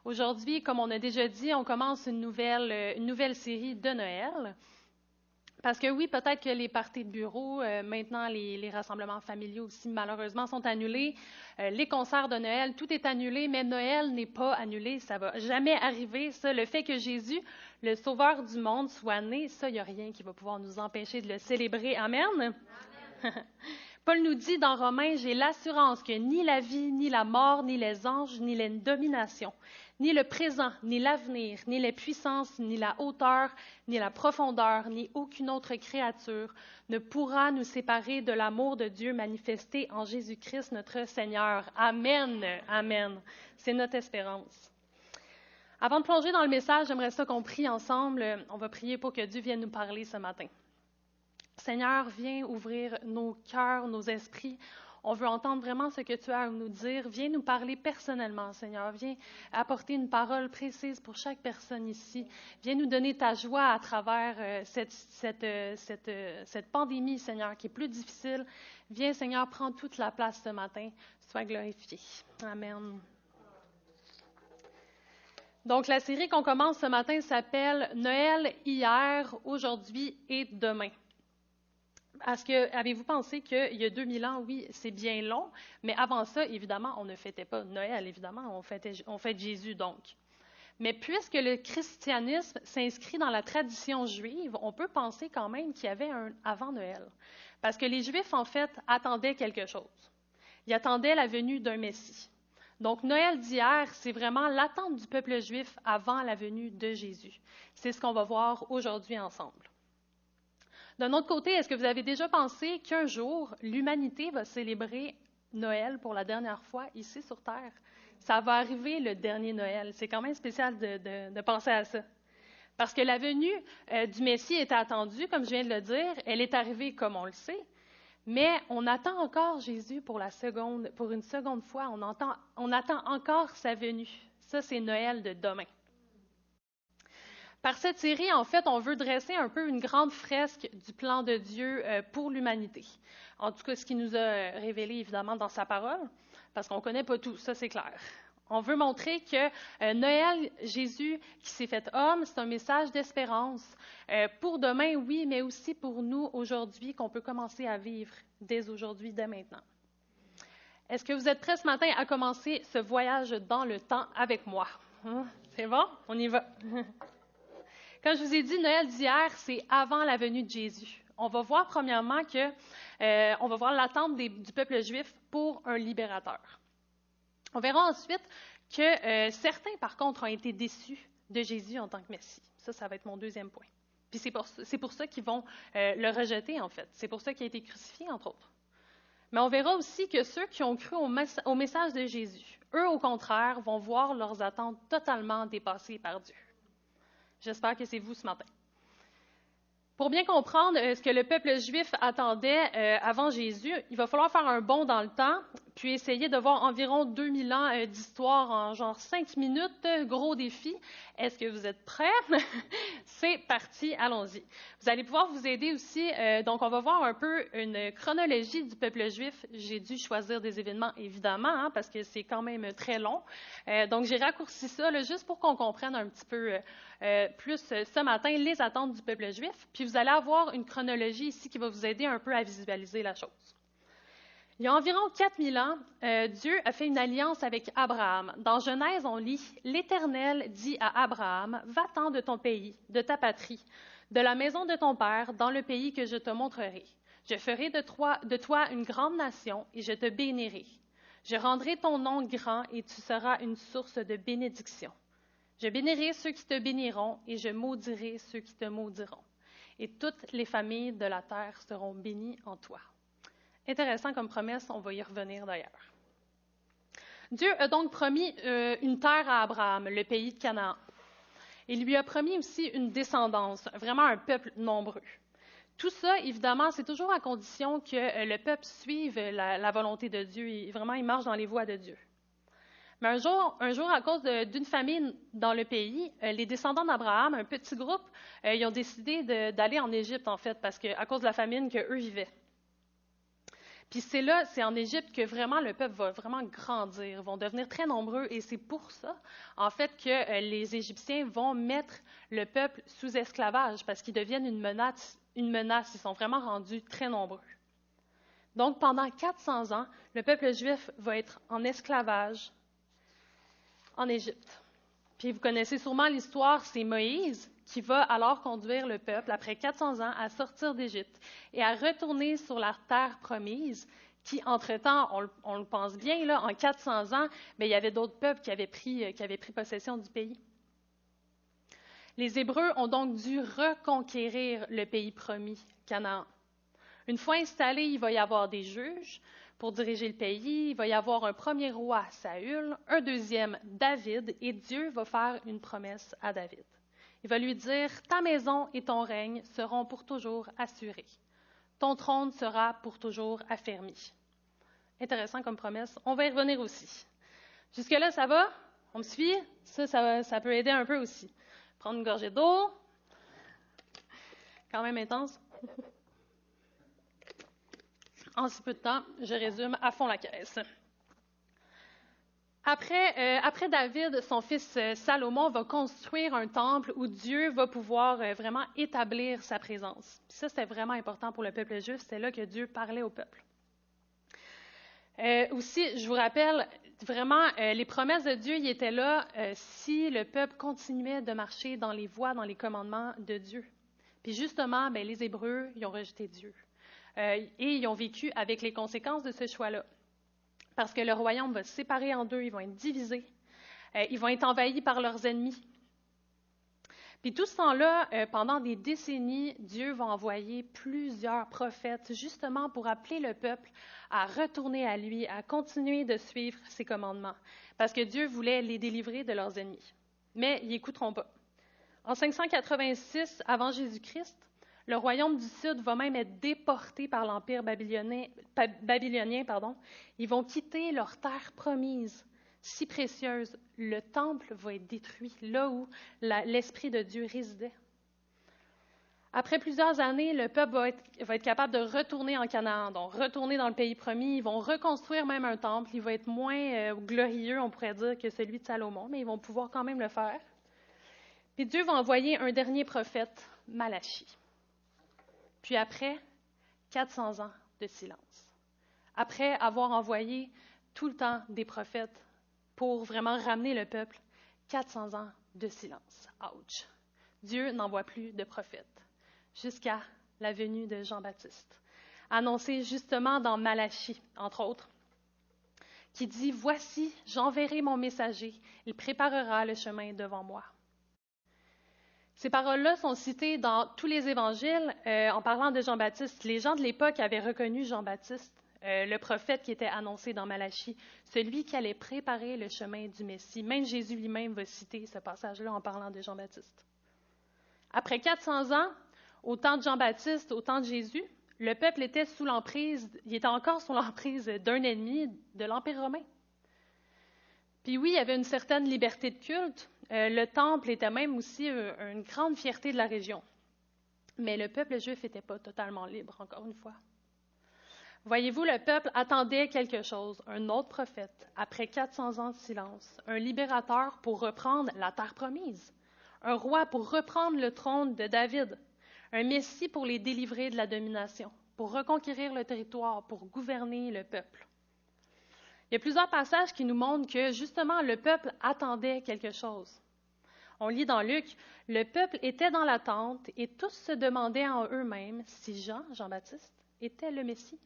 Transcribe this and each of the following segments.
Aujourd'hui, comme on a déjà dit, on commence une nouvelle série de Noël. Parce que oui, peut-être que les parties de bureau, maintenant les rassemblements familiaux aussi, malheureusement, sont annulés. Les concerts de Noël, tout est annulé, mais Noël n'est pas annulé. Ça va jamais arriver. Ça, le fait que Jésus, le Sauveur du monde, soit né, ça, il n'y a rien qui va pouvoir nous empêcher de le célébrer. Amen. Paul nous dit dans Romains, j'ai l'assurance que ni la vie, ni la mort, ni les anges, ni les dominations, ni le présent, ni l'avenir, ni les puissances, ni la hauteur, ni la profondeur, ni aucune autre créature ne pourra nous séparer de l'amour de Dieu manifesté en Jésus-Christ notre Seigneur. Amen. Amen. C'est notre espérance. Avant de plonger dans le message, j'aimerais ça qu'on prie ensemble. On va prier pour que Dieu vienne nous parler ce matin. Seigneur, viens ouvrir nos cœurs, nos esprits. On veut entendre vraiment ce que tu as à nous dire. Viens nous parler personnellement, Seigneur. Viens apporter une parole précise pour chaque personne ici. Viens nous donner ta joie à travers cette pandémie, Seigneur, qui est plus difficile. Viens, Seigneur, prends toute la place ce matin. Sois glorifié. Amen. Donc, la série qu'on commence ce matin s'appelle « Noël hier, aujourd'hui et demain ». Parce que, avez-vous pensé qu'il y a 2000 ans, oui, c'est bien long, mais avant ça, évidemment, on ne fêtait pas Noël, évidemment, on fête Jésus, donc. Mais puisque le christianisme s'inscrit dans la tradition juive, on peut penser quand même qu'il y avait un avant Noël. Parce que les Juifs, en fait, attendaient quelque chose. Ils attendaient la venue d'un Messie. Donc, Noël d'hier, c'est vraiment l'attente du peuple juif avant la venue de Jésus. C'est ce qu'on va voir aujourd'hui ensemble. D'un autre côté, est-ce que vous avez déjà pensé qu'un jour, l'humanité va célébrer Noël pour la dernière fois ici sur Terre? Ça va arriver le dernier Noël. C'est quand même spécial de penser à ça. Parce que la venue du Messie était attendue, comme je viens de le dire. Elle est arrivée comme on le sait. Mais on attend encore Jésus pour une seconde fois. On attend encore sa venue. Ça, c'est Noël de demain. Par cette série, en fait, on veut dresser un peu une grande fresque du plan de Dieu pour l'humanité. En tout cas, ce qu'il nous a révélé, évidemment, dans sa parole, parce qu'on ne connaît pas tout, ça c'est clair. On veut montrer que Noël, Jésus qui s'est fait homme, c'est un message d'espérance. Pour demain, oui, mais aussi pour nous aujourd'hui, qu'on peut commencer à vivre dès aujourd'hui, dès maintenant. Est-ce que vous êtes prêts ce matin à commencer ce voyage dans le temps avec moi? C'est bon? On y va. Quand je vous ai dit Noël d'hier, c'est avant la venue de Jésus. On va voir premièrement on va voir l'attente du peuple juif pour un libérateur. On verra ensuite que certains, par contre, ont été déçus de Jésus en tant que Messie. Ça va être mon deuxième point. Puis c'est pour ça qu'ils vont le rejeter, en fait. C'est pour ça qu'il a été crucifié, entre autres. Mais on verra aussi que ceux qui ont cru au message de Jésus, eux, au contraire, vont voir leurs attentes totalement dépassées par Dieu. J'espère que c'est vous ce matin. Pour bien comprendre ce que le peuple juif attendait avant Jésus, il va falloir faire un bond dans le temps, puis essayer de voir environ 2000 ans d'histoire en genre 5 minutes. Gros défi. Est-ce que vous êtes prêts? C'est parti, allons-y. Vous allez pouvoir vous aider aussi. Donc, on va voir un peu une chronologie du peuple juif. J'ai dû choisir des événements, évidemment, parce que c'est quand même très long. Donc, j'ai raccourci ça là, juste pour qu'on comprenne un petit peu plus ce matin les attentes du peuple juif. Puis, vous allez avoir une chronologie ici qui va vous aider un peu à visualiser la chose. Il y a environ 4000 ans, Dieu a fait une alliance avec Abraham. Dans Genèse, on lit « L'Éternel dit à Abraham, va-t'en de ton pays, de ta patrie, de la maison de ton père, dans le pays que je te montrerai. Je ferai de toi une grande nation et je te bénirai. Je rendrai ton nom grand et tu seras une source de bénédiction. Je bénirai ceux qui te béniront et je maudirai ceux qui te maudiront. Et toutes les familles de la terre seront bénies en toi. » Intéressant comme promesse, on va y revenir d'ailleurs. Dieu a donc promis une terre à Abraham, le pays de Canaan. Il lui a promis aussi une descendance, vraiment un peuple nombreux. Tout ça, évidemment, c'est toujours à condition que le peuple suive la volonté de Dieu et vraiment il marche dans les voies de Dieu. Mais un jour, à cause d'une famine dans le pays, les descendants d'Abraham, un petit groupe, ils ont décidé d'aller en Égypte, en fait, parce qu'à cause de la famine qu'eux vivaient. Puis c'est en Égypte que vraiment le peuple va vraiment grandir, vont devenir très nombreux, et c'est pour ça, en fait, que les Égyptiens vont mettre le peuple sous esclavage, parce qu'ils deviennent une menace, ils sont vraiment rendus très nombreux. Donc, pendant 400 ans, le peuple juif va être en esclavage en Égypte. Puis vous connaissez sûrement l'histoire, c'est Moïse qui va alors conduire le peuple, après 400 ans, à sortir d'Égypte et à retourner sur la terre promise, qui, entre-temps, on le pense bien, là, en 400 ans, mais il y avait d'autres peuples qui avaient pris possession du pays. Les Hébreux ont donc dû reconquérir le pays promis, Canaan. Une fois installé, il va y avoir des juges pour diriger le pays. Il va y avoir un premier roi, Saül, un deuxième, David, et Dieu va faire une promesse à David. Il va lui dire, « Ta maison et ton règne seront pour toujours assurés. Ton trône sera pour toujours affermi. » Intéressant comme promesse. On va y revenir aussi. Jusque-là, ça va? On me suit? Ça peut aider un peu aussi. Prendre une gorgée d'eau. Quand même intense. En si peu de temps, je résume à fond la caisse. Après David, son fils Salomon va construire un temple où Dieu va pouvoir vraiment établir sa présence. Puis ça, c'était vraiment important pour le peuple juif. C'était là que Dieu parlait au peuple. Aussi, je vous rappelle, vraiment, les promesses de Dieu y étaient là si le peuple continuait de marcher dans les voies, dans les commandements de Dieu. Puis justement, les Hébreux, ils ont rejeté Dieu. Et ils ont vécu avec les conséquences de ce choix-là. Parce que le royaume va se séparer en deux, ils vont être divisés, ils vont être envahis par leurs ennemis. Puis tout ce temps-là, pendant des décennies, Dieu va envoyer plusieurs prophètes, justement pour appeler le peuple à retourner à lui, à continuer de suivre ses commandements. Parce que Dieu voulait les délivrer de leurs ennemis. Mais ils n'écouteront pas. En 586 avant Jésus-Christ, le royaume du Sud va même être déporté par l'Empire babylonien. Ils vont quitter leur terre promise, si précieuse. Le temple va être détruit, là où l'Esprit de Dieu résidait. Après plusieurs années, le peuple va être capable de retourner en Canaan, donc retourner dans le pays promis. Ils vont reconstruire même un temple. Il va être moins glorieux, on pourrait dire, que celui de Salomon, mais ils vont pouvoir quand même le faire. Puis Dieu va envoyer un dernier prophète, Malachie. Puis après, 400 ans de silence. Après avoir envoyé tout le temps des prophètes pour vraiment ramener le peuple, 400 ans de silence. Ouch! Dieu n'envoie plus de prophètes jusqu'à la venue de Jean-Baptiste, annoncé justement dans Malachie, entre autres, qui dit « Voici, j'enverrai mon messager, il préparera le chemin devant moi. » Ces paroles-là sont citées dans tous les évangiles en parlant de Jean-Baptiste. Les gens de l'époque avaient reconnu Jean-Baptiste, le prophète qui était annoncé dans Malachie, celui qui allait préparer le chemin du Messie. Même Jésus lui-même va citer ce passage-là en parlant de Jean-Baptiste. Après 400 ans, au temps de Jean-Baptiste, au temps de Jésus, le peuple était encore sous l'emprise d'un ennemi, de l'Empire romain. Puis oui, il y avait une certaine liberté de culte. Le temple était même aussi une grande fierté de la région. Mais le peuple juif n'était pas totalement libre, encore une fois. Voyez-vous, le peuple attendait quelque chose, un autre prophète, après 400 ans de silence, un libérateur pour reprendre la terre promise, un roi pour reprendre le trône de David, un messie pour les délivrer de la domination, pour reconquérir le territoire, pour gouverner le peuple. Il y a plusieurs passages qui nous montrent que, justement, le peuple attendait quelque chose. On lit dans Luc, « Le peuple était dans l'attente et tous se demandaient en eux-mêmes si Jean-Baptiste, était le Messie. »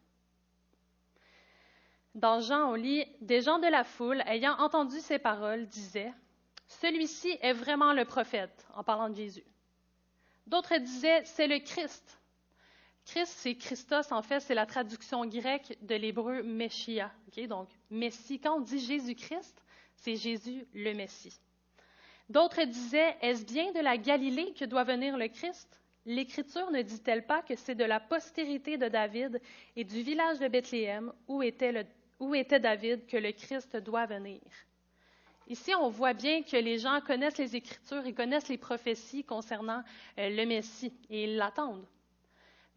Dans Jean, on lit, « Des gens de la foule, ayant entendu ces paroles, disaient, « Celui-ci est vraiment le prophète, en parlant de Jésus. » D'autres disaient, « C'est le Christ. » Christ, c'est Christos, en fait, c'est la traduction grecque de l'hébreu Messia. Okay? Donc, Messie, quand on dit Jésus-Christ, c'est Jésus le Messie. D'autres disaient, est-ce bien de la Galilée que doit venir le Christ? L'Écriture ne dit-elle pas que c'est de la postérité de David et du village de Bethléem où était David que le Christ doit venir? Ici, on voit bien que les gens connaissent les Écritures et connaissent les prophéties concernant le Messie et ils l'attendent.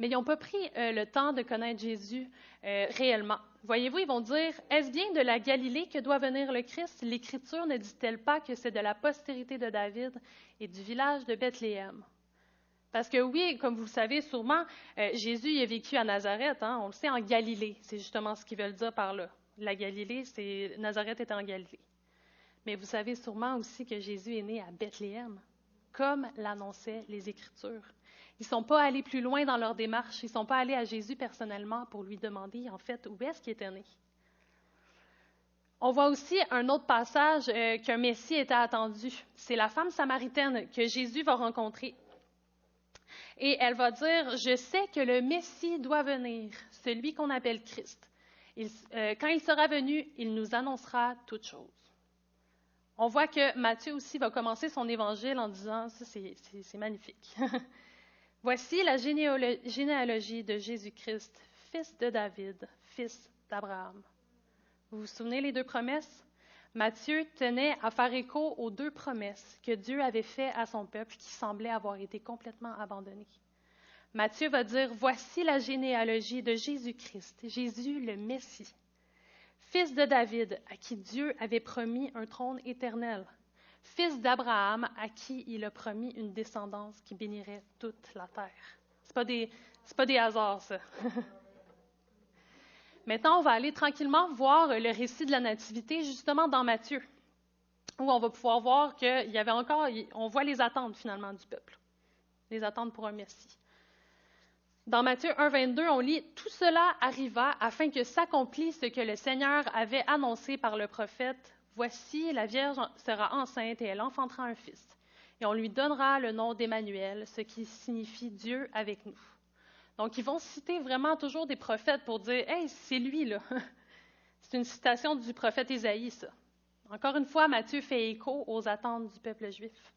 Mais ils n'ont pas pris le temps de connaître Jésus réellement. Voyez-vous, ils vont dire, est-ce bien de la Galilée que doit venir le Christ? L'Écriture ne dit-elle pas que c'est de la postérité de David et du village de Bethléem? Parce que oui, comme vous le savez sûrement, Jésus il a vécu à Nazareth, hein, on le sait, en Galilée. C'est justement ce qu'ils veulent dire par là. La Galilée, Nazareth était en Galilée. Mais vous savez sûrement aussi que Jésus est né à Bethléem, comme l'annonçaient les Écritures. Ils ne sont pas allés plus loin dans leur démarche. Ils ne sont pas allés à Jésus personnellement pour lui demander, en fait, où est-ce qu'il était né. On voit aussi un autre passage qu'un Messie était attendu. C'est la femme samaritaine que Jésus va rencontrer. Et elle va dire, « Je sais que le Messie doit venir, celui qu'on appelle Christ. Quand il sera venu, il nous annoncera toutes choses. » On voit que Matthieu aussi va commencer son évangile en disant, ça c'est magnifique. Voici la généalogie de Jésus-Christ, fils de David, fils d'Abraham. Vous vous souvenez les deux promesses? Matthieu tenait à faire écho aux deux promesses que Dieu avait faites à son peuple qui semblait avoir été complètement abandonné. Matthieu va dire, voici la généalogie de Jésus-Christ, Jésus le Messie, fils de David, à qui Dieu avait promis un trône éternel, fils d'Abraham, à qui il a promis une descendance qui bénirait toute la terre. C'est pas des hasards, ça. Maintenant, on va aller tranquillement voir le récit de la Nativité, justement dans Matthieu, où on va pouvoir voir qu'il y avait encore, on voit les attentes finalement du peuple, les attentes pour un Messie. Dans Matthieu 1, 22, on lit « Tout cela arriva afin que s'accomplisse ce que le Seigneur avait annoncé par le prophète. Voici, la Vierge sera enceinte et elle enfantera un fils. Et on lui donnera le nom d'Emmanuel, ce qui signifie Dieu avec nous. » Donc, ils vont citer vraiment toujours des prophètes pour dire « Hey, c'est lui, là. » C'est une citation du prophète Isaïe, ça. Encore une fois, Matthieu fait écho aux attentes du peuple juif.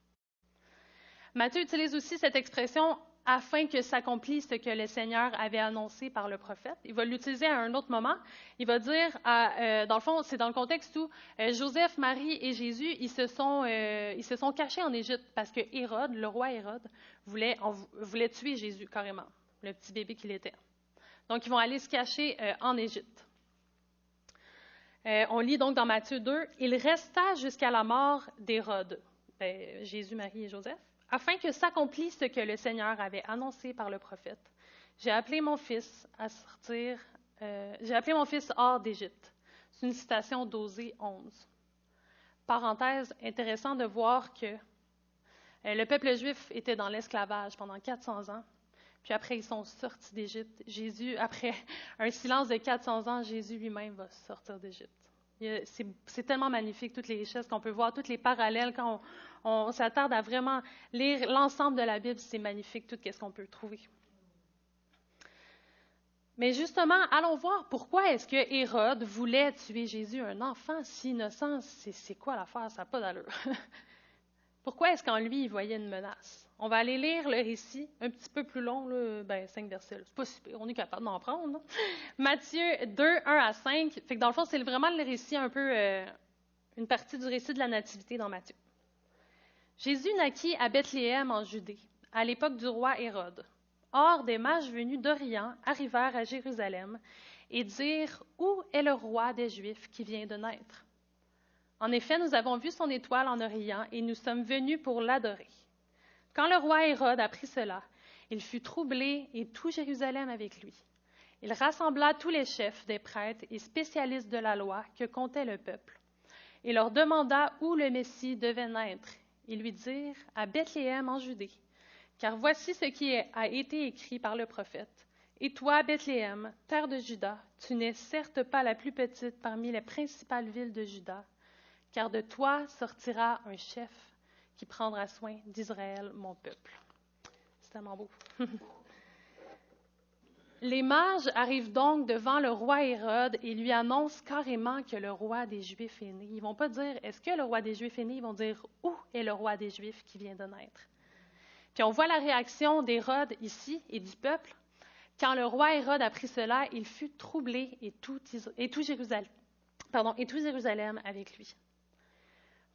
Matthieu utilise aussi cette expression « afin que s'accomplisse ce que le Seigneur avait annoncé par le prophète ». Il va l'utiliser à un autre moment. Il va dire, dans le fond, c'est dans le contexte où Joseph, Marie et Jésus, ils se sont cachés en Égypte parce que Hérode, le roi Hérode, voulait tuer Jésus carrément, le petit bébé qu'il était. Donc, ils vont aller se cacher en Égypte. On lit donc dans Matthieu 2, « Il resta jusqu'à la mort d'Hérode », Jésus, Marie et Joseph, « afin que s'accomplisse ce que le Seigneur avait annoncé par le prophète. J'ai appelé mon fils hors d'Égypte. » C'est une citation d'Osée 11. Parenthèse, intéressant de voir que le peuple juif était dans l'esclavage pendant 400 ans. Puis après, ils sont sortis d'Égypte. Jésus, après un silence de 400 ans, Jésus lui-même va sortir d'Égypte. C'est tellement magnifique, toutes les richesses qu'on peut voir, tous les parallèles. Quand on s'attarde à vraiment lire l'ensemble de la Bible, c'est magnifique, tout ce qu'on peut trouver. Mais justement, allons voir pourquoi est-ce que Hérode voulait tuer Jésus, un enfant si innocent. C'est quoi l'affaire? Ça n'a pas d'allure. Pourquoi est-ce qu'en lui, il voyait une menace? On va aller lire le récit, un petit peu plus long, 5 versets. C'est pas super, on est capable d'en prendre. Non? Matthieu 2, 1 à 5. Fait que dans le fond, c'est vraiment le récit, un peu une partie du récit de la Nativité dans Matthieu. Jésus naquit à Bethléem en Judée, à l'époque du roi Hérode. Or, des mages venus d'Orient arrivèrent à Jérusalem et dirent « Où est le roi des Juifs qui vient de naître? En effet, nous avons vu son étoile en Orient et nous sommes venus pour l'adorer. » Quand le roi Hérode apprit cela, il fut troublé et tout Jérusalem avec lui. Il rassembla tous les chefs des prêtres et spécialistes de la loi que comptait le peuple et leur demanda où le Messie devait naître. Ils lui dirent « À Bethléem en Judée, car voici ce qui a été écrit par le prophète. Et toi, Bethléem, terre de Juda, tu n'es certes pas la plus petite parmi les principales villes de Juda, car de toi sortira un chef qui prendra soin d'Israël, mon peuple. » C'est tellement beau. Les mages arrivent donc devant le roi Hérode et lui annoncent carrément que le roi des Juifs est né. Ils ne vont pas dire « Est-ce que le roi des Juifs est né? » Ils vont dire « Où est le roi des Juifs qui vient de naître? » Puis on voit la réaction d'Hérode ici et du peuple. Quand le roi Hérode apprit cela, il fut troublé et tout Jérusalem avec lui.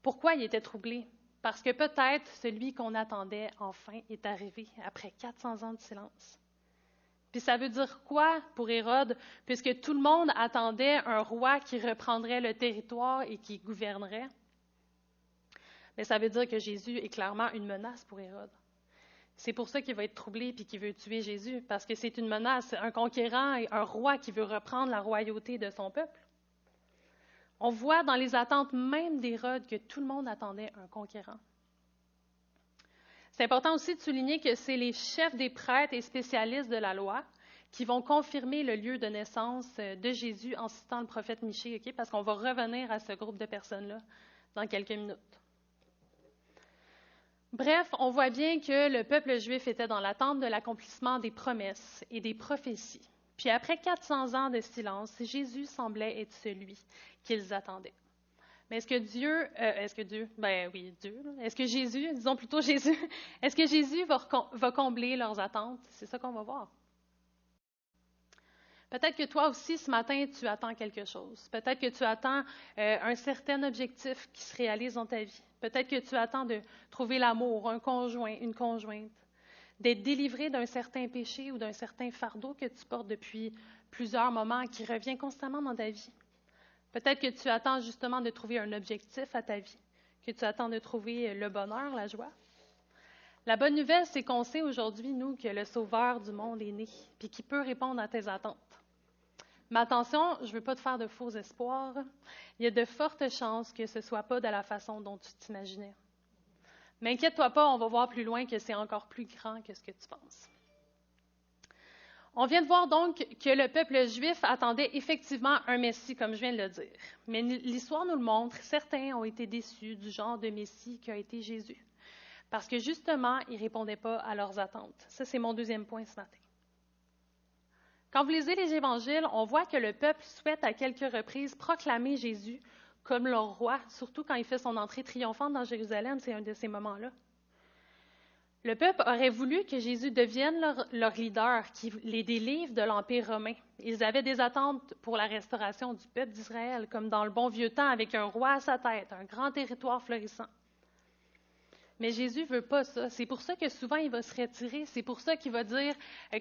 Pourquoi il était troublé? Parce que peut-être celui qu'on attendait enfin est arrivé après 400 ans de silence. Puis ça veut dire quoi pour Hérode, puisque tout le monde attendait un roi qui reprendrait le territoire et qui gouvernerait? Mais ça veut dire que Jésus est clairement une menace pour Hérode. C'est pour ça qu'il va être troublé et qu'il veut tuer Jésus, parce que c'est une menace, un conquérant et un roi qui veut reprendre la royauté de son peuple. On voit dans les attentes même d'Hérode que tout le monde attendait un conquérant. C'est important aussi de souligner que c'est les chefs des prêtres et spécialistes de la loi qui vont confirmer le lieu de naissance de Jésus en citant le prophète Michée, okay? Parce qu'on va revenir à ce groupe de personnes-là dans quelques minutes. Bref, on voit bien que le peuple juif était dans l'attente de l'accomplissement des promesses et des prophéties. Puis après 400 ans de silence, Jésus semblait être celui qu'ils attendaient. Mais est-ce que Dieu, est-ce que Jésus, disons plutôt Jésus, est-ce que Jésus va combler leurs attentes? C'est ça qu'on va voir. Peut-être que toi aussi, ce matin, tu attends quelque chose. Peut-être que tu attends un certain objectif qui se réalise dans ta vie. Peut-être que tu attends de trouver l'amour, un conjoint, une conjointe, d'être délivré d'un certain péché ou d'un certain fardeau que tu portes depuis plusieurs moments qui revient constamment dans ta vie. Peut-être que tu attends justement de trouver un objectif à ta vie, que tu attends de trouver le bonheur, la joie. La bonne nouvelle, c'est qu'on sait aujourd'hui, nous, que le Sauveur du monde est né, puis qu'il peut répondre à tes attentes. Mais attention, je ne veux pas te faire de faux espoirs. Il y a de fortes chances que ce ne soit pas de la façon dont tu t'imaginais. Mais inquiète-toi pas, on va voir plus loin que c'est encore plus grand que ce que tu penses. On vient de voir donc que le peuple juif attendait effectivement un Messie, comme je viens de le dire. Mais l'histoire nous le montre, certains ont été déçus du genre de Messie qui a été Jésus. Parce que justement, il ne répondait pas à leurs attentes. Ça, c'est mon deuxième point ce matin. Quand vous lisez les évangiles, on voit que le peuple souhaite à quelques reprises proclamer Jésus comme leur roi, surtout quand il fait son entrée triomphante dans Jérusalem, c'est un de ces moments-là. Le peuple aurait voulu que Jésus devienne leur leader, qui les délivre de l'Empire romain. Ils avaient des attentes pour la restauration du peuple d'Israël, comme dans le bon vieux temps, avec un roi à sa tête, un grand territoire florissant. Mais Jésus ne veut pas ça. C'est pour ça que souvent, il va se retirer. C'est pour ça qu'il va dire,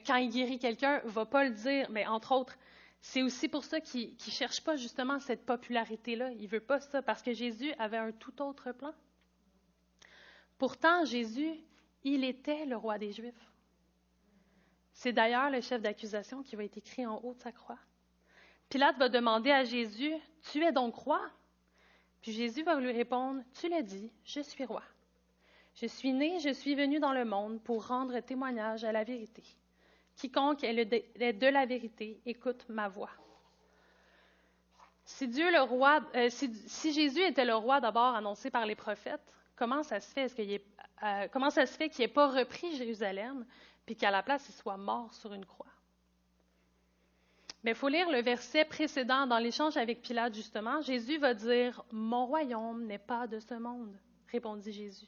quand il guérit quelqu'un, il ne va pas le dire. Mais entre autres, c'est aussi pour ça qu'il ne cherche pas justement cette popularité-là. Il ne veut pas ça, parce que Jésus avait un tout autre plan. Pourtant, Jésus, il était le roi des Juifs. C'est d'ailleurs le chef d'accusation qui va être écrit en haut de sa croix. Pilate va demander à Jésus, « Tu es donc roi? » Puis Jésus va lui répondre, « Tu l'as dit, je suis roi. Je suis né, je suis venu dans le monde pour rendre témoignage à la vérité. Quiconque est de la vérité, écoute ma voix. » Si Jésus était le roi d'abord annoncé par les prophètes, comment ça se fait qu'il n'ait pas repris Jérusalem, puis qu'à la place, il soit mort sur une croix? Mais il faut lire le verset précédent dans l'échange avec Pilate, justement. Jésus va dire, « Mon royaume n'est pas de ce monde, » répondit Jésus.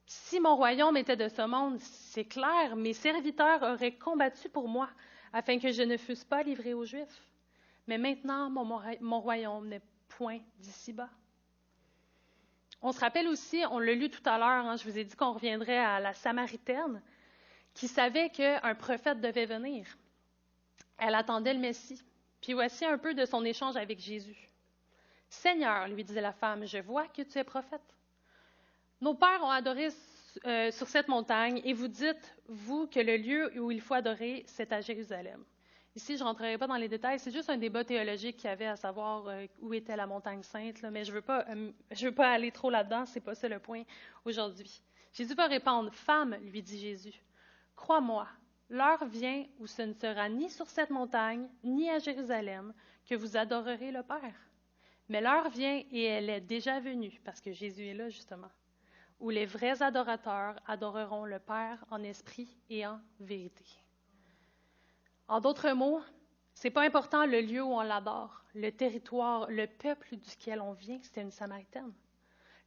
Si mon royaume était de ce monde, c'est clair, mes serviteurs auraient combattu pour moi, afin que je ne fusse pas livré aux Juifs. Mais maintenant, mon royaume n'est point d'ici-bas. On se rappelle aussi, on l'a lu tout à l'heure, je vous ai dit qu'on reviendrait à la Samaritaine, qui savait qu'un prophète devait venir. Elle attendait le Messie. Puis voici un peu de son échange avec Jésus. « Seigneur, lui disait la femme, je vois que tu es prophète. Nos pères ont adoré sur cette montagne, et vous dites, vous, que le lieu où il faut adorer, c'est à Jérusalem. » Ici, je ne rentrerai pas dans les détails, c'est juste un débat théologique qu'il y avait à savoir où était la montagne sainte, là, mais je veux pas aller trop là-dedans, c'est pas ça le point aujourd'hui. Jésus va répondre, « Femme, lui dit Jésus, crois-moi, l'heure vient où ce ne sera ni sur cette montagne, ni à Jérusalem, que vous adorerez le Père. Mais l'heure vient, et elle est déjà venue, parce que Jésus est là justement, où les vrais adorateurs adoreront le Père en esprit et en vérité. » En d'autres mots, ce n'est pas important le lieu où on l'adore, le territoire, le peuple duquel on vient, c'était une Samaritaine.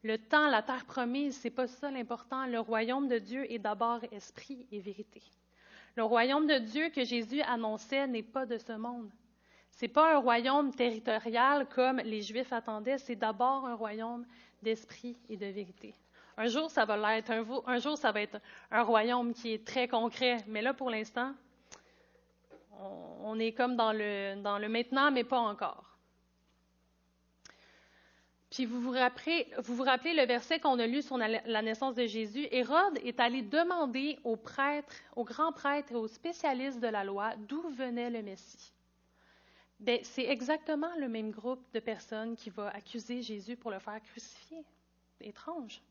Le temps, la terre promise, ce n'est pas ça l'important. Le royaume de Dieu est d'abord esprit et vérité. Le royaume de Dieu que Jésus annonçait n'est pas de ce monde. Ce n'est pas un royaume territorial comme les Juifs attendaient, c'est d'abord un royaume d'esprit et de vérité. Un jour, ça va l'être. Un jour, ça va être un royaume qui est très concret. Mais là, pour l'instant, on est comme dans le maintenant, mais pas encore. Puis vous vous rappelez le verset qu'on a lu sur la naissance de Jésus. Hérode est allé demander aux prêtres, aux grands prêtres et aux spécialistes de la loi d'où venait le Messie. Bien, c'est exactement le même groupe de personnes qui va accuser Jésus pour le faire crucifier. Étrange.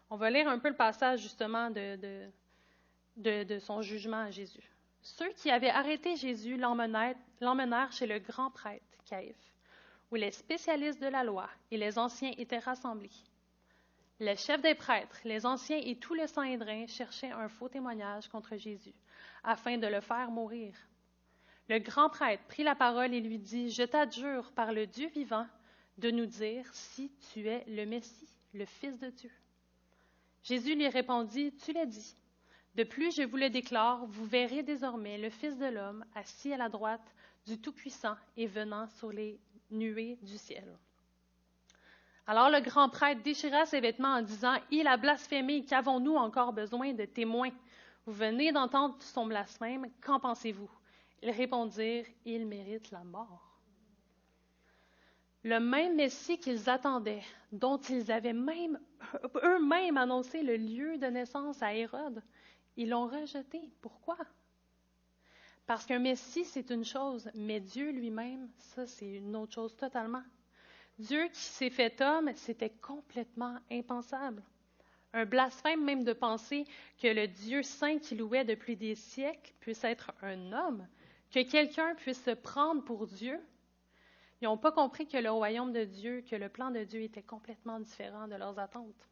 On va lire un peu le passage justement de son jugement à Jésus. Ceux qui avaient arrêté Jésus l'emmenèrent chez le grand prêtre, Caïphe, où les spécialistes de la loi et les anciens étaient rassemblés. Les chefs des prêtres, les anciens et tout le Sanhédrin cherchaient un faux témoignage contre Jésus, afin de le faire mourir. Le grand prêtre prit la parole et lui dit, « Je t'adjure par le Dieu vivant de nous dire si tu es le Messie, le Fils de Dieu. » Jésus lui répondit, « Tu l'as dit. De plus, je vous le déclare, vous verrez désormais le Fils de l'homme assis à la droite du Tout-Puissant et venant sur les nuées du ciel. » Alors le grand prêtre déchira ses vêtements en disant, « Il a blasphémé, qu'avons-nous encore besoin de témoins? Vous venez d'entendre son blasphème, qu'en pensez-vous? » Ils répondirent, « Il mérite la mort. » Le même Messie qu'ils attendaient, dont ils avaient même eux-mêmes annoncé le lieu de naissance à Hérode, ils l'ont rejeté. Pourquoi? Parce qu'un Messie, c'est une chose, mais Dieu lui-même, ça, c'est une autre chose totalement. Dieu qui s'est fait homme, c'était complètement impensable. Un blasphème même de penser que le Dieu saint qui louait depuis des siècles puisse être un homme, que quelqu'un puisse se prendre pour Dieu. Ils n'ont pas compris que le royaume de Dieu, que le plan de Dieu était complètement différent de leurs attentes.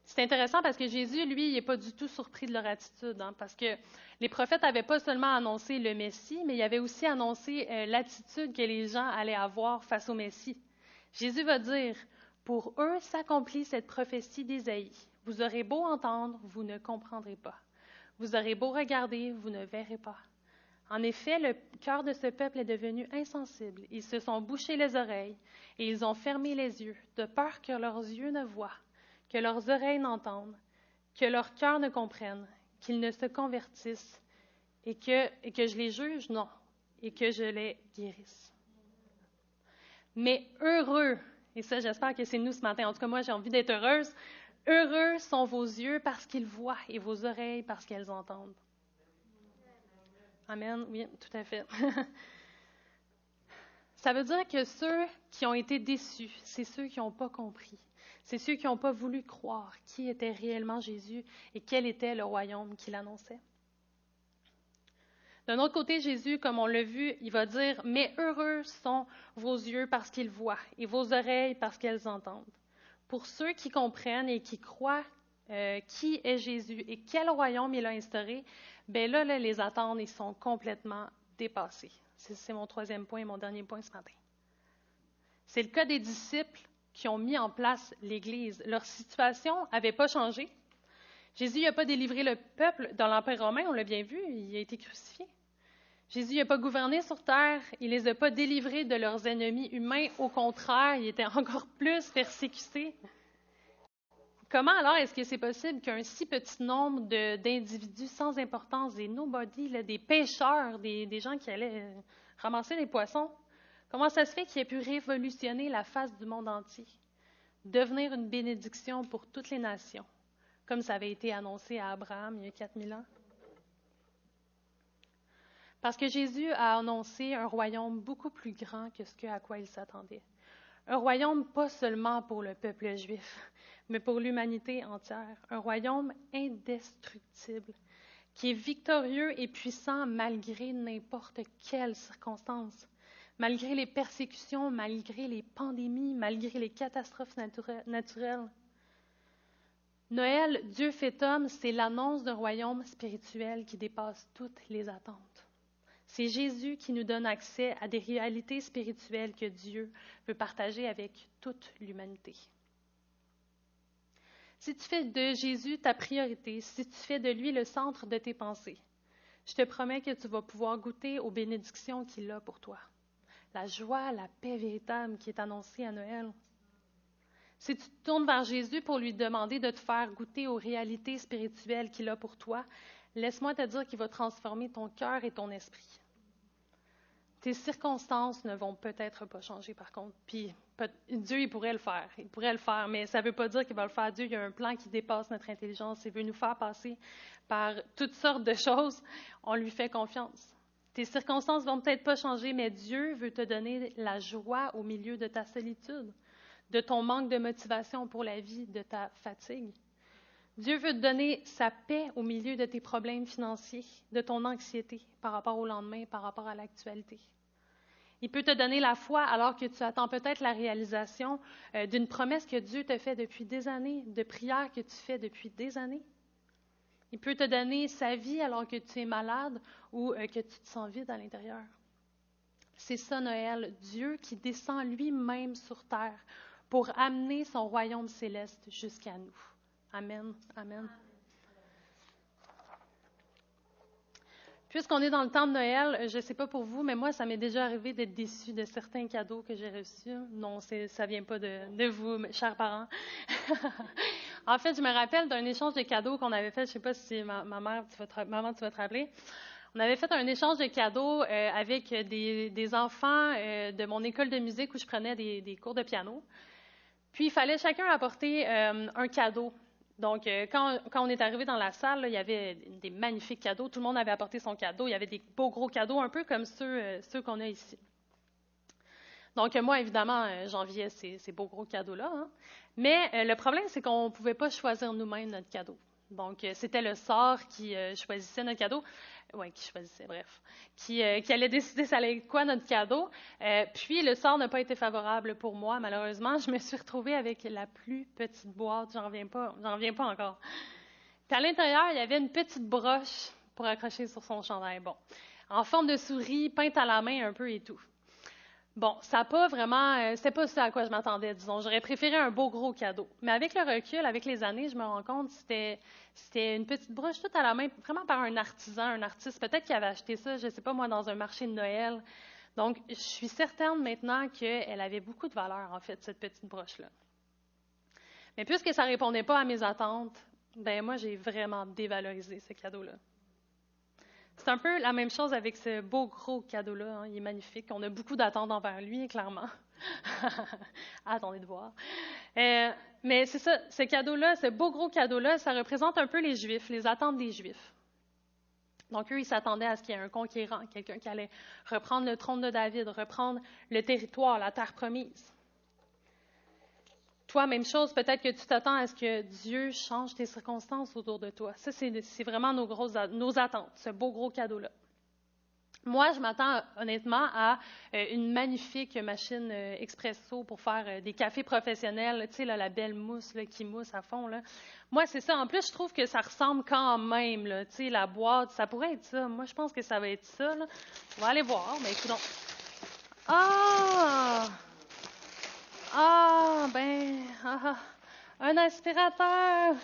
C'est intéressant parce que Jésus, lui, il n'est pas du tout surpris de leur attitude, parce que les prophètes n'avaient pas seulement annoncé le Messie, mais ils avaient aussi annoncé l'attitude que les gens allaient avoir face au Messie. Jésus va dire, « Pour eux s'accomplit cette prophétie d'Ésaïe. Vous aurez beau entendre, vous ne comprendrez pas. Vous aurez beau regarder, vous ne verrez pas. » En effet, le cœur de ce peuple est devenu insensible. Ils se sont bouchés les oreilles et ils ont fermé les yeux, de peur que leurs yeux ne voient, que leurs oreilles n'entendent, que leur cœur ne comprenne, qu'ils ne se convertissent et que je les juge, non, et que je les guérisse. Mais heureux, et ça j'espère que c'est nous ce matin, en tout cas moi j'ai envie d'être heureuse, heureux sont vos yeux parce qu'ils voient et vos oreilles parce qu'elles entendent. Amen, oui, tout à fait. Ça veut dire que ceux qui ont été déçus, c'est ceux qui n'ont pas compris. C'est ceux qui n'ont pas voulu croire qui était réellement Jésus et quel était le royaume qu'il annonçait. D'un autre côté, Jésus, comme on l'a vu, il va dire « Mais heureux sont vos yeux parce qu'ils voient et vos oreilles parce qu'elles entendent. » Pour ceux qui comprennent et qui croient qui est Jésus et quel royaume il a instauré, bien là, les attentes, ils sont complètement dépassées. C'est mon troisième point, mon dernier point ce matin. C'est le cas des disciples qui ont mis en place l'Église. Leur situation n'avait pas changé. Jésus n'a pas délivré le peuple dans l'Empire romain, on l'a bien vu, il a été crucifié. Jésus n'a pas gouverné sur terre, il ne les a pas délivrés de leurs ennemis humains. Au contraire, il était encore plus persécuté. Comment alors est-ce que c'est possible qu'un si petit nombre d'individus sans importance, des nobody, des pêcheurs, des gens qui allaient ramasser des poissons, comment ça se fait qu'il ait pu révolutionner la face du monde entier, devenir une bénédiction pour toutes les nations, comme ça avait été annoncé à Abraham il y a 4000 ans? Parce que Jésus a annoncé un royaume beaucoup plus grand que ce à quoi il s'attendait. Un royaume pas seulement pour le peuple juif, mais pour l'humanité entière. Un royaume indestructible, qui est victorieux et puissant malgré n'importe quelle circonstance, malgré les persécutions, malgré les pandémies, malgré les catastrophes naturelles. Noël, Dieu fait homme, c'est l'annonce d'un royaume spirituel qui dépasse toutes les attentes. C'est Jésus qui nous donne accès à des réalités spirituelles que Dieu veut partager avec toute l'humanité. Si tu fais de Jésus ta priorité, si tu fais de lui le centre de tes pensées, je te promets que tu vas pouvoir goûter aux bénédictions qu'il a pour toi. la joie, la paix véritable qui est annoncée à Noël. Si tu te tournes vers Jésus pour lui demander de te faire goûter aux réalités spirituelles qu'il a pour toi, laisse-moi te dire qu'il va transformer ton cœur et ton esprit. Tes circonstances ne vont peut-être pas changer, par contre. Puis Dieu, il pourrait le faire. Il pourrait le faire, mais ça ne veut pas dire qu'il va le faire. Dieu, il y a un plan qui dépasse notre intelligence. Il veut nous faire passer par toutes sortes de choses. On lui fait confiance. Tes circonstances ne vont peut-être pas changer, mais Dieu veut te donner la joie au milieu de ta solitude, de ton manque de motivation pour la vie, de ta fatigue. Dieu veut te donner sa paix au milieu de tes problèmes financiers, de ton anxiété par rapport au lendemain, par rapport à l'actualité. Il peut te donner la foi alors que tu attends peut-être la réalisation d'une promesse que Dieu te fait depuis des années, de prières que tu fais depuis des années. Il peut te donner sa vie alors que tu es malade ou que tu te sens vide à l'intérieur. C'est ça Noël, Dieu qui descend lui-même sur terre pour amener son royaume céleste jusqu'à nous. Amen. Amen. Puisqu'on est dans le temps de Noël, je ne sais pas pour vous, mais moi, ça m'est déjà arrivé d'être déçue de certains cadeaux que j'ai reçus. Non, ça ne vient pas de vous, mes chers parents. En fait, je me rappelle d'un échange de cadeaux qu'on avait fait, je ne sais pas si maman, tu vas te rappeler. On avait fait un échange de cadeaux avec des enfants de mon école de musique où je prenais des cours de piano. Puis, il fallait chacun apporter un cadeau. Donc, quand on est arrivé dans la salle, là, il y avait des magnifiques cadeaux. Tout le monde avait apporté son cadeau. Il y avait des beaux gros cadeaux, un peu comme ceux qu'on a ici. Donc, moi, évidemment, j'enviais ces beaux gros cadeaux-là. Hein. Mais le problème, c'est qu'on ne pouvait pas choisir nous-mêmes notre cadeau. Donc, c'était le sort qui choisissait notre cadeau. Oui, qui choisissait, bref. Qui allait décider ça allait être quoi notre cadeau. Puis, le sort n'a pas été favorable pour moi, malheureusement. Je me suis retrouvée avec la plus petite boîte. J'en reviens pas encore. Puis, à l'intérieur, il y avait une petite broche pour accrocher sur son chandail. Bon, en forme de souris, peinte à la main un peu et tout. Bon, ça n'a pas vraiment... c'était pas ça à quoi je m'attendais, disons. J'aurais préféré un beau gros cadeau. Mais avec le recul, avec les années, je me rends compte que c'était une petite broche toute à la main, vraiment par un artisan, un artiste. Peut-être qu'il avait acheté ça, je ne sais pas moi, dans un marché de Noël. Donc, je suis certaine maintenant qu'elle avait beaucoup de valeur, en fait, cette petite broche-là. Mais puisque ça ne répondait pas à mes attentes, ben moi, j'ai vraiment dévalorisé ce cadeau-là. C'est un peu la même chose avec ce beau gros cadeau-là. Hein. Il est magnifique. On a beaucoup d'attentes envers lui, clairement. Attendez de voir. Mais c'est ça, ce cadeau-là, ce beau gros cadeau-là, ça représente un peu les Juifs, les attentes des Juifs. Donc, eux, ils s'attendaient à ce qu'il y ait un conquérant, quelqu'un qui allait reprendre le trône de David, reprendre le territoire, la terre promise. Toi, même chose, peut-être que tu t'attends à ce que Dieu change tes circonstances autour de toi. Ça, c'est vraiment nos attentes, ce beau gros cadeau-là. Moi, je m'attends honnêtement à une magnifique machine expresso pour faire des cafés professionnels, tu sais, là, la belle mousse là, qui mousse à fond. Là. Moi, c'est ça. En plus, je trouve que ça ressemble quand même, là, tu sais, la boîte, ça pourrait être ça. Moi, je pense que ça va être ça. Là. On va aller voir, mais écoutons. Un aspirateur.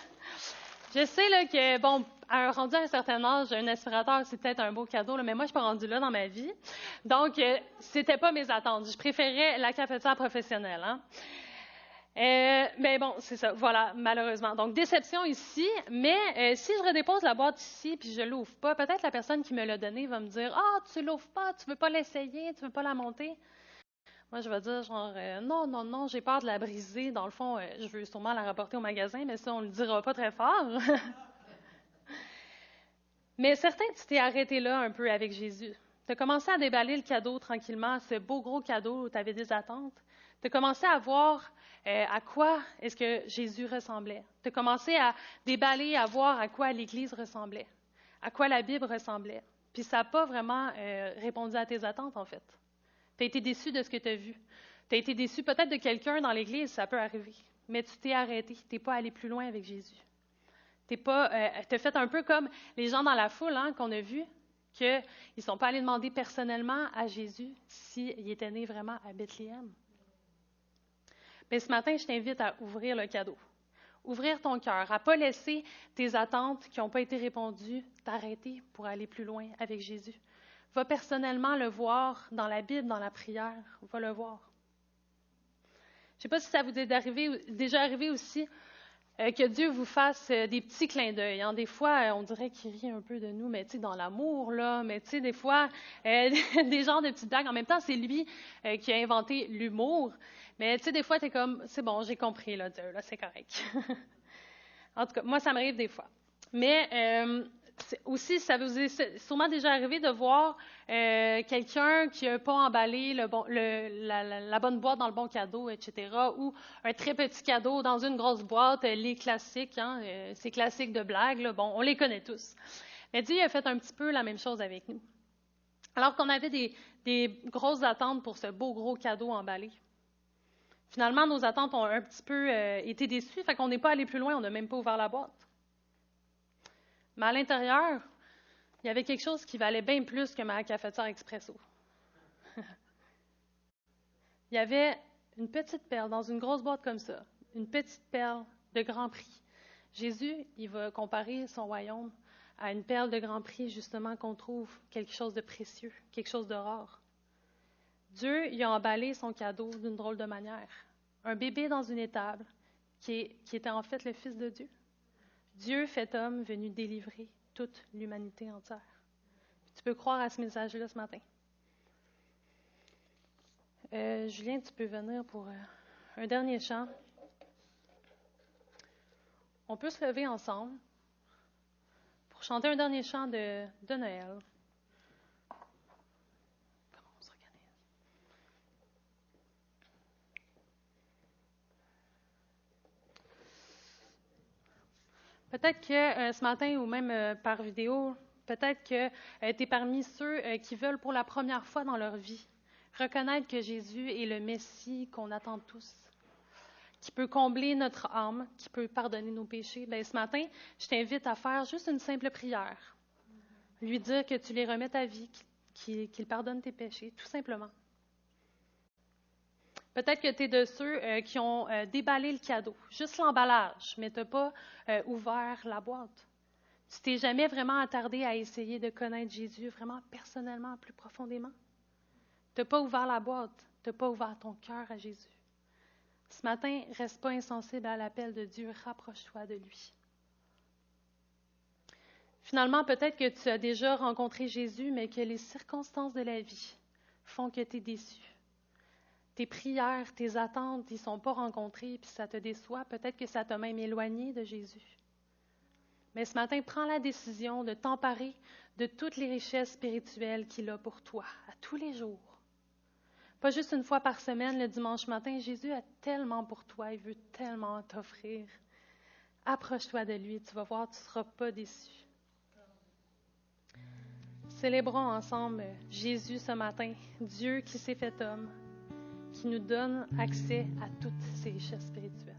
Je sais là, que, bon, rendu à un certain âge, un aspirateur, c'est peut-être un beau cadeau, là, mais moi, je suis pas rendue là dans ma vie. Donc, c'était pas mes attentes. Je préférais la cafetière professionnelle. Hein. Mais bon, c'est ça, voilà, malheureusement. Donc, déception ici, mais si je redépose la boîte ici puis je l'ouvre pas, peut-être la personne qui me l'a donnée va me dire « Ah, tu l'ouvres pas, tu veux pas l'essayer, tu veux pas la monter? » Moi, je vais dire genre non, j'ai peur de la briser. Dans le fond, je veux sûrement la rapporter au magasin, mais ça, on ne le dira pas très fort. Mais certain, tu t'es arrêté là un peu avec Jésus. Tu as commencé à déballer le cadeau tranquillement, ce beau gros cadeau où tu avais des attentes. Tu as commencé à voir à quoi est-ce que Jésus ressemblait. Tu as commencé à déballer, à voir à quoi l'Église ressemblait, à quoi la Bible ressemblait. Puis ça n'a pas vraiment répondu à tes attentes, en fait. Tu as été déçu de ce que tu as vu. Tu as été déçu peut-être de quelqu'un dans l'Église, ça peut arriver. Mais tu t'es arrêté. Tu n'es pas allé plus loin avec Jésus. Tu as fait un peu comme les gens dans la foule hein, qu'on a vus, qu'ils ne sont pas allés demander personnellement à Jésus s'il était né vraiment à Bethléem. Mais ce matin, je t'invite à ouvrir le cadeau. Ouvrir ton cœur, à ne pas laisser tes attentes qui n'ont pas été répondues t'arrêter pour aller plus loin avec Jésus. Va personnellement le voir dans la Bible, dans la prière. Va le voir. Je ne sais pas si ça vous est déjà arrivé aussi que Dieu vous fasse des petits clins d'œil. Hein. Des fois, on dirait qu'il rit un peu de nous, mais tu sais, dans l'amour, là. Mais tu sais, des fois, des genres de petites blagues. En même temps, c'est lui qui a inventé l'humour. Mais tu sais, des fois, tu es comme, c'est bon, j'ai compris, là, Dieu, là, c'est correct. En tout cas, moi, ça m'arrive des fois. Mais aussi, ça vous est sûrement déjà arrivé de voir quelqu'un qui n'a pas emballé la bonne boîte dans le bon cadeau, etc., ou un très petit cadeau dans une grosse boîte, les classiques, hein, ces classiques de blagues, là, bon, on les connaît tous. Mais Dieu a fait un petit peu la même chose avec nous. Alors qu'on avait des grosses attentes pour ce beau gros cadeau emballé. Finalement, nos attentes ont un petit peu été déçues, fait qu'on n'est pas allé plus loin, on n'a même pas ouvert la boîte. Mais à l'intérieur, il y avait quelque chose qui valait bien plus que ma cafetière expresso. Il y avait une petite perle dans une grosse boîte comme ça, une petite perle de grand prix. Jésus, il va comparer son royaume à une perle de grand prix, justement, qu'on trouve quelque chose de précieux, quelque chose de rare. Dieu, il a emballé son cadeau d'une drôle de manière. Un bébé dans une étable, qui était en fait le Fils de Dieu. Dieu fait homme venu délivrer toute l'humanité entière. Tu peux croire à ce message-là ce matin. Julien, tu peux venir pour un dernier chant. On peut se lever ensemble pour chanter un dernier chant de Noël. Comment on s'organise? Peut-être que ce matin ou même par vidéo, peut-être que tu es parmi ceux qui veulent pour la première fois dans leur vie reconnaître que Jésus est le Messie qu'on attend tous, qui peut combler notre âme, qui peut pardonner nos péchés. Bien, ce matin, je t'invite à faire juste une simple prière. Lui dire que tu les remets à vie, qu'il pardonne tes péchés, tout simplement. Peut-être que tu es de ceux qui ont déballé le cadeau, juste l'emballage, mais tu n'as pas ouvert la boîte. Tu t'es jamais vraiment attardé à essayer de connaître Jésus vraiment personnellement, plus profondément. Tu n'as pas ouvert la boîte, tu n'as pas ouvert ton cœur à Jésus. Ce matin, reste pas insensible à l'appel de Dieu, rapproche-toi de lui. Finalement, peut-être que tu as déjà rencontré Jésus, mais que les circonstances de la vie font que tu es déçu. Tes prières, tes attentes, ils ne sont pas rencontrées, puis ça te déçoit. Peut-être que ça t'a même éloigné de Jésus. Mais ce matin, prends la décision de t'emparer de toutes les richesses spirituelles qu'il a pour toi, à tous les jours. Pas juste une fois par semaine, le dimanche matin. Jésus a tellement pour toi, il veut tellement t'offrir. Approche-toi de lui, tu vas voir, tu ne seras pas déçu. Célébrons ensemble Jésus ce matin, Dieu qui s'est fait homme, qui nous donne accès à toutes ces richesses spirituelles.